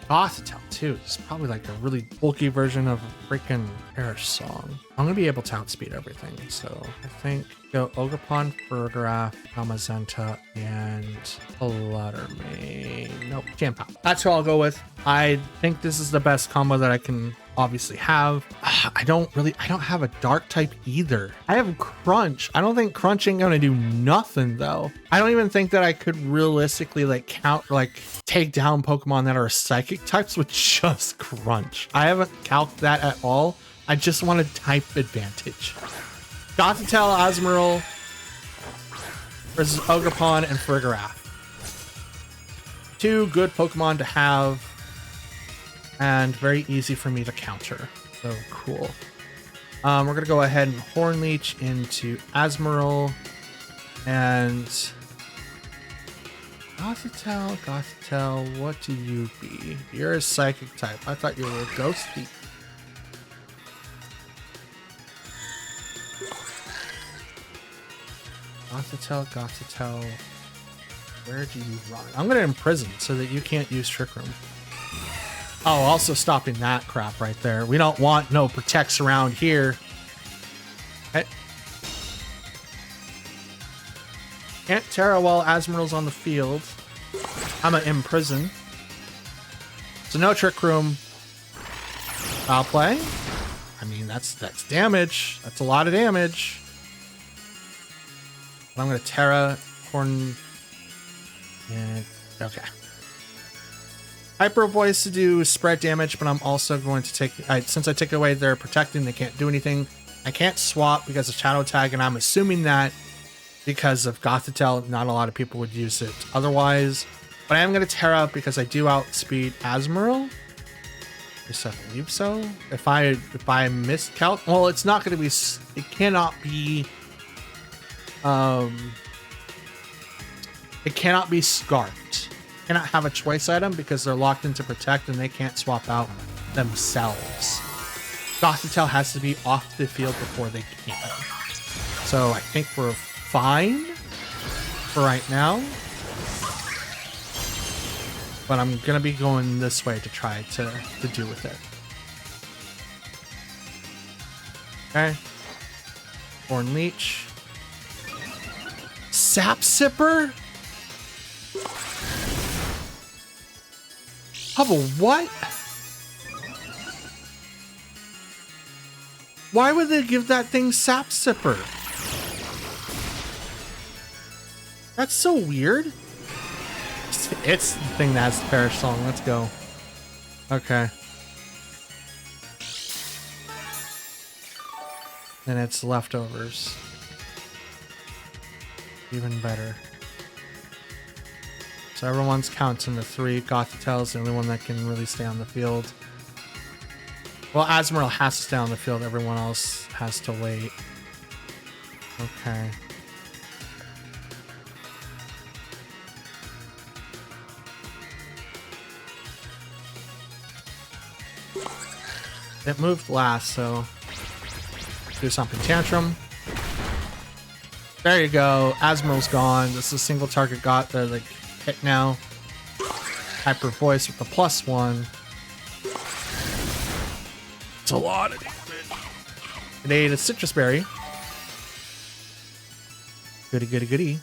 Gothitelle too. It's probably like a really bulky version of a freaking Perish song. I'm gonna be able to outspeed everything, so I think go Ogerpon, Fergraph, Amazenta, and Fluttermane. Nope, Jam-Pop. That's who I'll go with. I think this is the best combo that I can obviously have. I don't have a dark type either. I have Crunch. I don't think Crunch ain't gonna do nothing though. I don't even think that I could realistically take down Pokemon that are psychic types with just Crunch. I haven't calced that at all. I just want a type advantage. Gothitelle, Azumarill versus Ogerpon and Fergraph. Two good Pokemon to have, and very easy for me to counter. So cool. We're gonna go ahead and Horn Leech into Azumarill and Gothitelle, what do you be? You're a psychic type. I thought you were a ghosty. Gothitelle, where do you run? I'm gonna imprison so that you can't use Trick Room. Oh, also stopping that crap right there. We don't want no protects around here. Okay. Can't Terra while Azumarill's on the field. I'm gonna imprison. So no Trick Room. Foul play. I mean, that's damage. That's a lot of damage. But I'm gonna Terra, Horn, and okay. Hyper Voice to do spread damage, but I'm also going to take, since I take away their protecting, they can't do anything. I can't swap because of Shadow Tag, and I'm assuming that because of Gothitelle, not a lot of people would use it otherwise. But I am going to Terra because I do outspeed Azumarill. Yes, I believe so. If I miscalc, well, it's not going to be, it cannot be, it cannot be Scarfed. Cannot have a choice item because they're locked into Protect and they can't swap out themselves. Gothitelle has to be off the field before they can. So I think we're fine for right now. But I'm gonna be going this way to try to deal with it. Okay. Horn Leech. Sap Sipper? Hubble, what? Why would they give that thing Sap Sipper? That's so weird. It's the thing that has the Perish song. Let's go. Okay. And it's leftovers. Even better. So everyone's counting the 3. Gothitelle's the only one that can really stay on the field. Well, Azumarill has to stay on the field. Everyone else has to wait. Okay. It moved last, so do something. Tantrum. There you go. Azumarill's gone. This is a single target got the like hit now. Hyper Voice with the +1. It's a lot of damage. Grenade a Citrus Berry. Goody, goody, goody.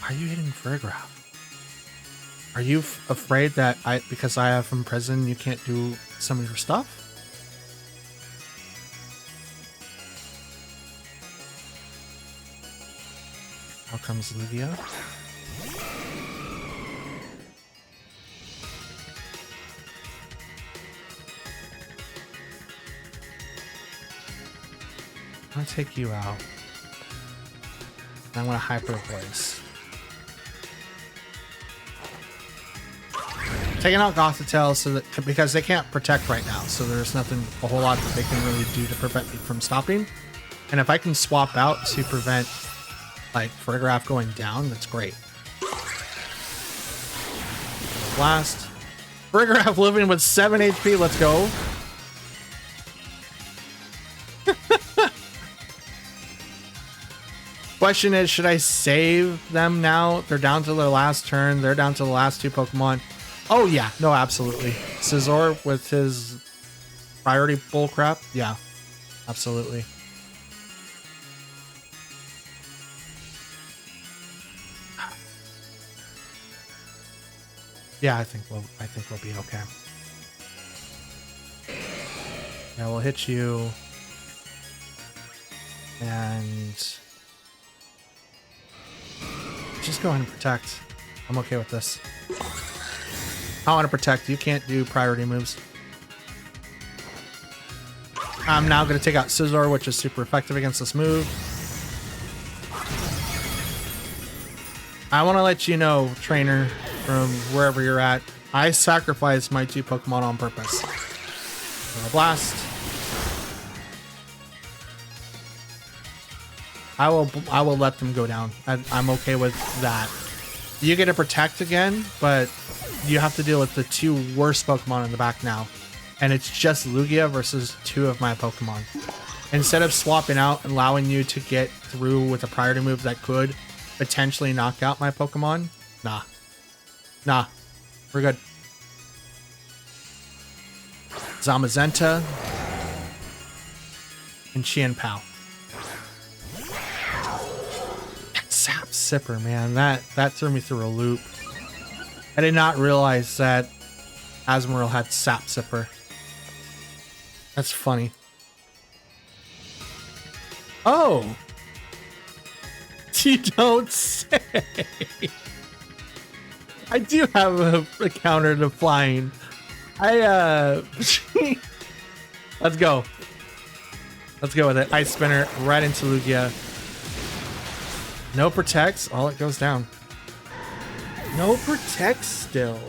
Why are you hitting Farigiraf? Are you afraid that because I have from prison, you can't do some of your stuff? How comes Lugia? I'm gonna take you out. I'm gonna Hyper Voice. Taking out Gothitelle so that because they can't protect right now, so there's nothing a whole lot that they can really do to prevent me from stopping. And if I can swap out to prevent like Farigiraf going down, that's great. Blast. Farigiraf living with 7 HP. Let's go. Question is, should I save them now? They're down to their last turn. They're down to the last 2 Pokemon. Oh, yeah. No, absolutely. Scizor with his priority bullcrap. Yeah, absolutely. Yeah, I think we'll be okay. Yeah, we'll hit you. And just go ahead and protect. I'm okay with this. I want to protect. You can't do priority moves. I'm now going to take out Scizor, which is super effective against this move. I want to let you know, trainer, from wherever you're at, I sacrificed my 2 Pokemon on purpose. Blast. I will let them go down. I'm okay with that. You get to protect again, but you have to deal with the 2 worst Pokemon in the back now. And it's just Lugia versus 2 of my Pokemon. Instead of swapping out and allowing you to get through with a priority move that could potentially knock out my Pokemon, nah. Nah. We're good. Zamazenta. And Qianpao. Sap Sipper, man, that threw me through a loop. I did not realize that Azumarill had Sap Sipper. That's funny. Oh, you don't say. I do have a counter to flying. Let's go. Let's go with it. Ice Spinner right into Lugia. No protects. All it goes down. No protects still.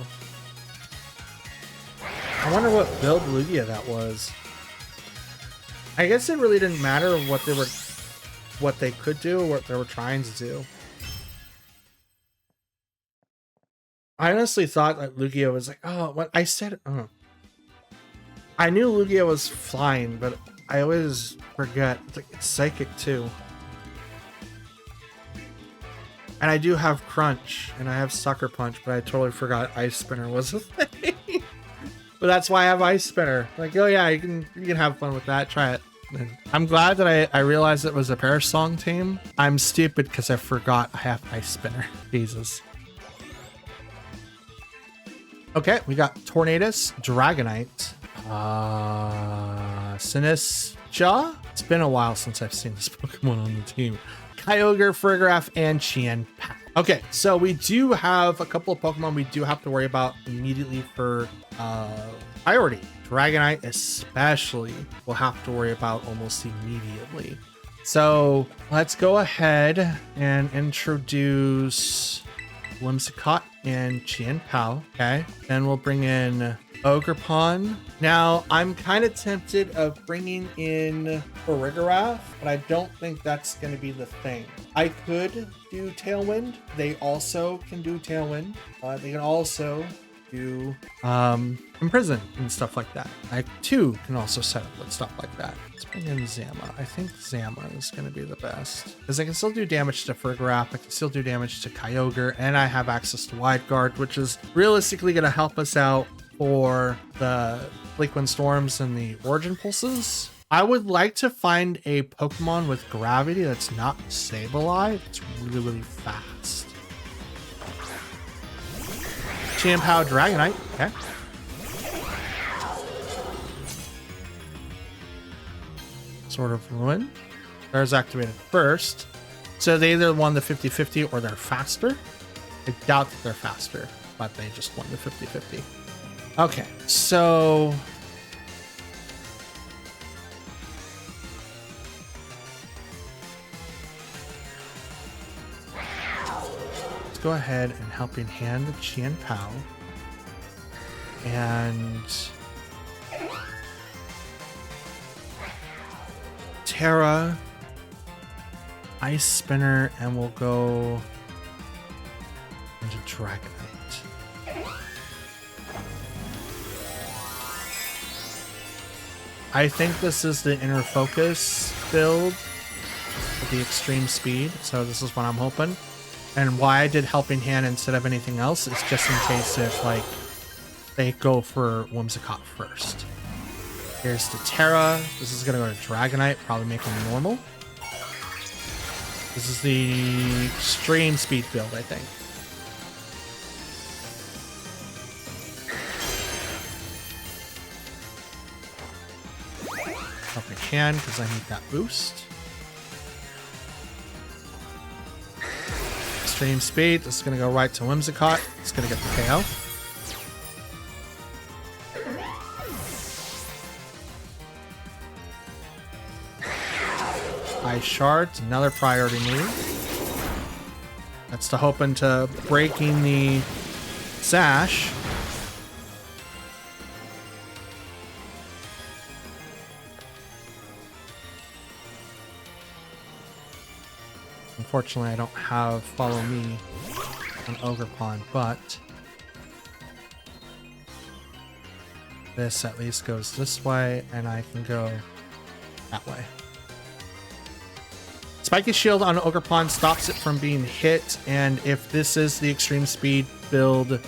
I wonder what build Lugia that was. I guess it really didn't matter what they could do or what they were trying to do. I honestly thought that Lugia was like, oh, what I said. Oh. I knew Lugia was flying, but I always forget. It's like it's psychic too. And I do have Crunch, and I have Sucker Punch, but I totally forgot Ice Spinner was a thing. But that's why I have Ice Spinner. Like, oh yeah, you can have fun with that. Try it. And I'm glad that I realized it was a Perish Song team. I'm stupid because I forgot I have Ice Spinner. Jesus. Okay, we got Tornadus, Dragonite, Sinistcha. It's been a while since I've seen this Pokemon on the team. Kyogre, Farigiraf, and Qianpao. Okay, so we do have a couple of Pokemon we do have to worry about immediately for priority. Dragonite especially we'll have to worry about almost immediately. So let's go ahead and introduce Whimsicott and Qianpao. Okay, then we'll bring in Ogerpon. Now, I'm kind of tempted of bringing in Farigiraf, but I don't think that's going to be the thing. I could do Tailwind. They also can do Tailwind. They can also do Imprison and stuff like that. I too can also set up with stuff like that. Let's bring in Zama. I think Zama is going to be the best because I can still do damage to Farigiraf. I can still do damage to Kyogre, and I have access to Wide Guard, which is realistically going to help us out for the Bleakwind Storms and the Origin Pulses. I would like to find a Pokemon with gravity that's not Sableye. It's really, really fast. Chien-Pao Dragonite. Okay. Sword of Ruin. There's activated first. So they either won the 50-50 or they're faster. I doubt that they're faster, but they just won the 50-50. Okay, so let's go ahead and Helping Hand the Chien-Pao. And Terra, Ice Spinner, and we'll go into Dragonite. I think this is the Inner Focus build with the extreme speed, so this is what I'm hoping. And why I did Helping Hand instead of anything else is just in case if, like, they go for Whimsicott first. Here's the Terra. This is going to go to Dragonite, probably make him normal. This is the extreme speed build, I think. Helping Hand, because I need that boost. Extreme speed. This is going to go right to Whimsicott. It's going to get the KO. Ice Shards, another priority move. That's to hoping to breaking the Sash. Unfortunately, I don't have Follow Me on Ogerpon, but this at least goes this way, and I can go that way. Spiky Shield on Ogerpon stops it from being hit, and if this is the extreme speed build,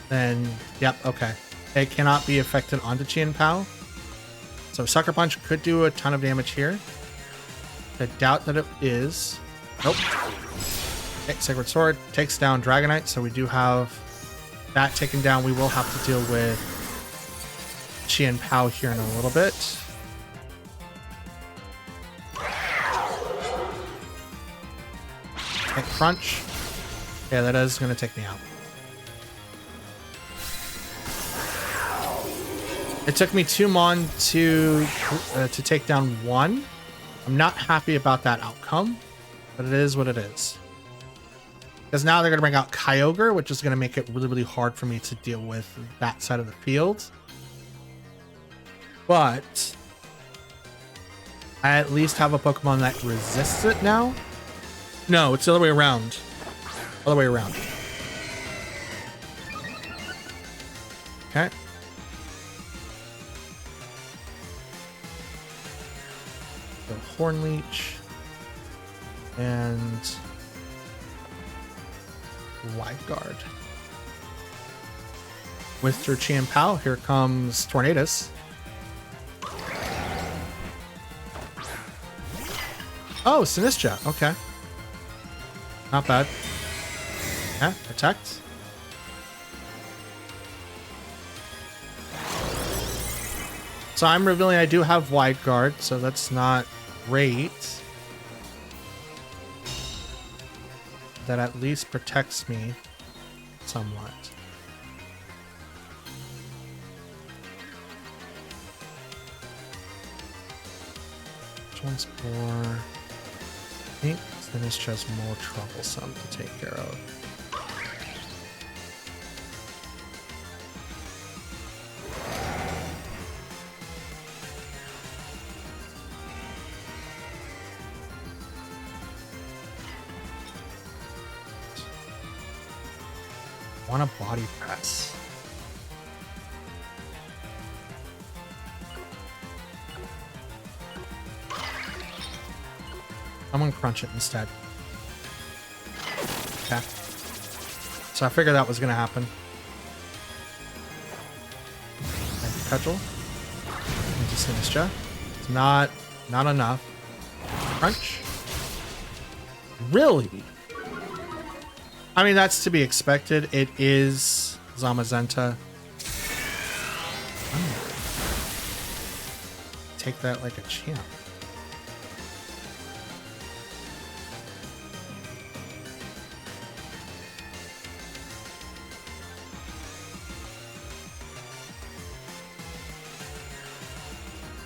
then yep, okay. It cannot be affected onto Chien-Pao. So Sucker Punch could do a ton of damage here. I doubt that it is. Nope. Okay, Sacred Sword takes down Dragonite, so we do have that taken down. We will have to deal with Chien-Pao here in a little bit. Okay, Crunch. Yeah, that is going to take me out. It took me 2 Mon to take down 1. I'm not happy about that outcome, but it is what it is. Because now they're going to bring out Kyogre, which is going to make it really, really hard for me to deal with that side of the field. But I at least have a Pokemon that resists it now. No, it's the other way around. Other way around. Okay. So Horn Leech. And Wide Guard. With your Chien-Pao, here comes Tornadus. Oh, Sinistra. Okay. Not bad. Yeah, Protect. So I'm revealing I do have Wide Guard, so that's not great. That at least protects me somewhat. Which one's more? I think Sinistra's more troublesome to take care of. I want a Body Press. I'm gonna Crunch it instead. Okay. So I figured that was gonna happen. Cudgel into Sinistra. It's not enough. Crunch. Really? I mean, that's to be expected. It is Zamazenta. Take that like a champ.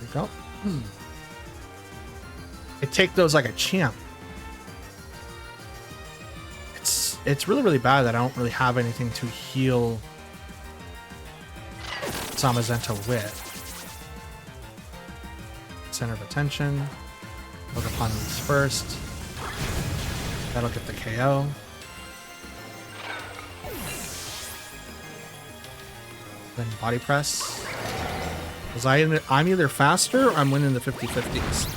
There we go. I take those like a champ. It's really, really bad that I don't really have anything to heal Zamazenta with. Center of attention. Look upon these first. That'll get the KO. Then body press. Because I'm either faster or I'm winning the 50-50s.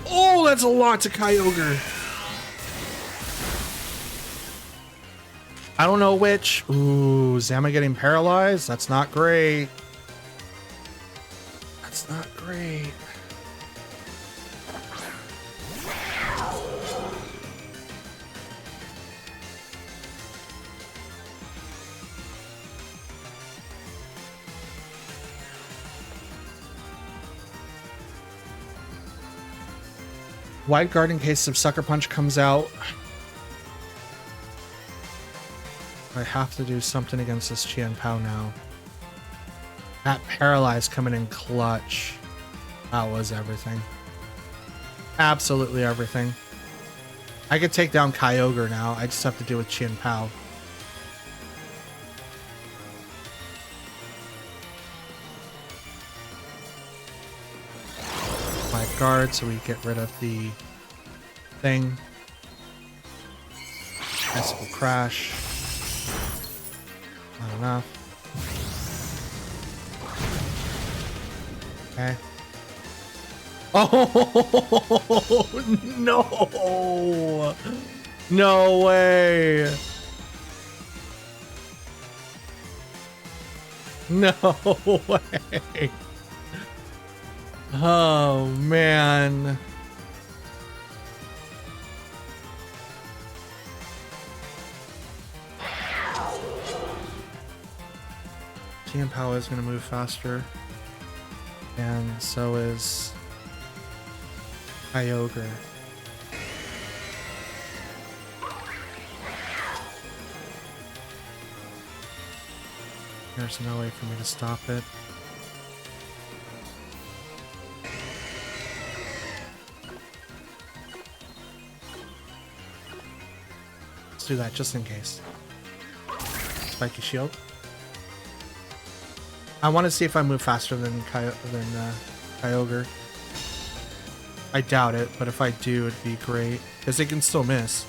Oh, that's a lot to Kyogre. I don't know which. Ooh, Zama getting paralyzed? That's not great. That's not great. Wide guard in case of Sucker Punch comes out. I have to do something against this Qian Pao now. That Paralyze coming in clutch. That was everything. Absolutely everything. I could take down Kyogre now. I just have to deal with Qian Pao. Wide guard so we get rid of the thing. Icicle Crash. Not enough. Okay. Oh no! No way! No way! Oh man. Qian Pao is going to move faster, and so is Kyogre. There's no way for me to stop it. Let's do that just in case. Spiky Shield. I want to see if I move faster than Kyogre. I doubt it, but if I do, it'd be great. Because it can still miss.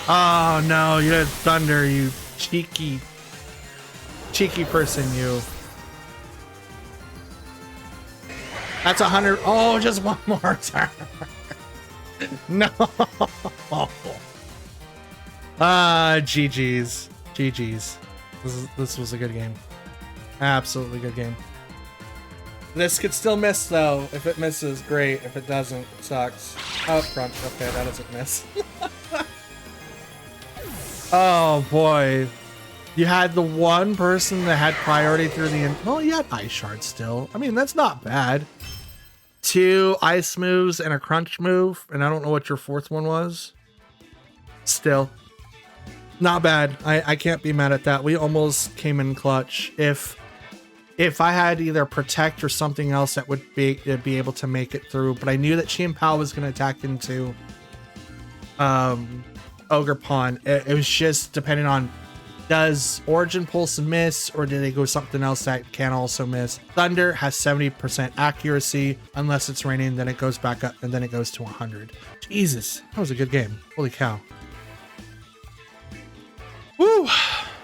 Oh no, you had Thunder, you cheeky person, you. That's 100. Oh, just one more turn. No. GG's. GG's. This was a good game. Absolutely good game. This could still miss though. If it misses, great. If it doesn't, it sucks. Oh, front. Okay, that doesn't miss. Oh boy. You had the one person that had priority through the end. Well, you had Ice Shard still. I mean, that's not bad. 2 ice moves and a crunch move, and I don't know what your fourth one was. Still. Not bad. I can't be mad at that. We almost came in clutch. If I had either Protect or something else that would be able to make it through, but I knew that Qian Pao was going to attack into Ogre Pawn. It was just depending on, does Origin Pulse miss, or do they go something else that can also miss? Thunder has 70% accuracy. Unless it's raining, then it goes back up, and then it goes to 100. Jesus, that was a good game. Holy cow. Woo!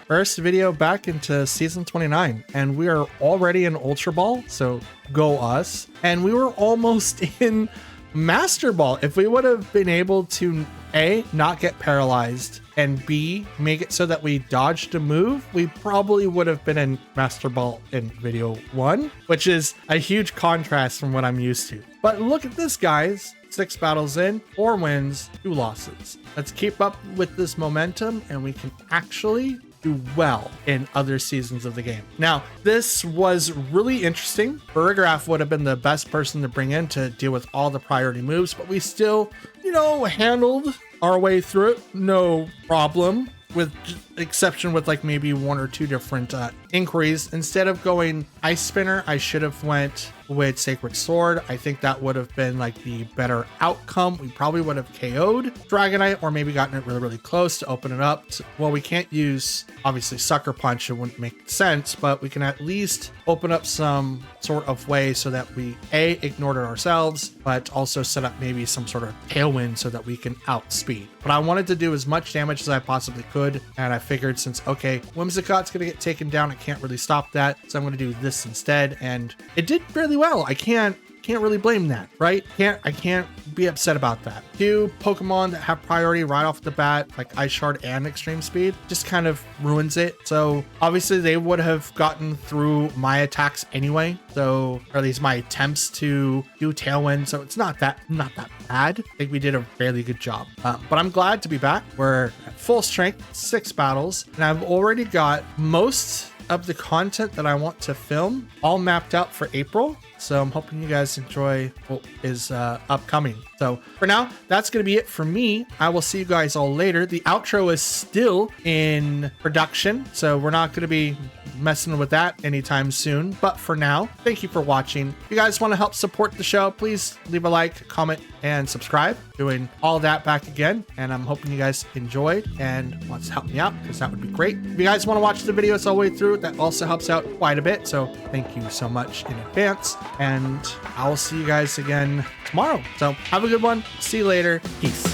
First video back into season 29, and we are already in Ultra Ball, so go us. And we were almost in Master Ball. If we would have been able to A, not get paralyzed, and B, make it so that we dodged a move, we probably would have been in Master Ball in video 1, which is a huge contrast from what I'm used to. But look at this, guys. 6 battles in, 4 wins, 2 losses. Let's keep up with this momentum and we can actually do well in other seasons of the game. Now, this was really interesting. Burgraph would have been the best person to bring in to deal with all the priority moves, but we still, handled our way through it. No problem, with exception with like maybe 1 or 2 different inquiries. Instead of going Ice Spinner, I should have went with Sacred Sword. I think that would have been like the better outcome. We probably would have KO'd Dragonite or maybe gotten it really, really close to open it up. Well, we can't use obviously Sucker Punch. It wouldn't make sense, but we can at least open up some sort of way so that we ignored it ourselves, but also set up maybe some sort of tailwind so that we can outspeed. But I wanted to do as much damage as I possibly could. And I figured since, okay, Whimsicott's going to get taken down, I can't really stop that. So I'm going to do this instead. And it did really well. I can't really blame that, right? I can't be upset about that. 2 Pokemon that have priority right off the bat, like Ice Shard and Extreme Speed, just kind of ruins it. So obviously they would have gotten through my attacks anyway. So, or at least my attempts to do Tailwind. So it's not that bad. I think we did a fairly good job. But I'm glad to be back. We're at full strength, 6 battles, and I've already got most of the content that I want to film all mapped out for April. So I'm hoping you guys enjoy what is upcoming. So for now, that's going to be it for me. I will see you guys all later. The outro is still in production, so we're not going to be messing with that anytime soon. But for now, thank you for watching. If you guys want to help support the show, please leave a like, comment, and subscribe. Doing all that back again. And I'm hoping you guys enjoyed and want to help me out, because that would be great. If you guys want to watch the videos all the way through, that also helps out quite a bit. So thank you so much in advance. And I will see you guys again tomorrow. So have a good one. See you later. Peace.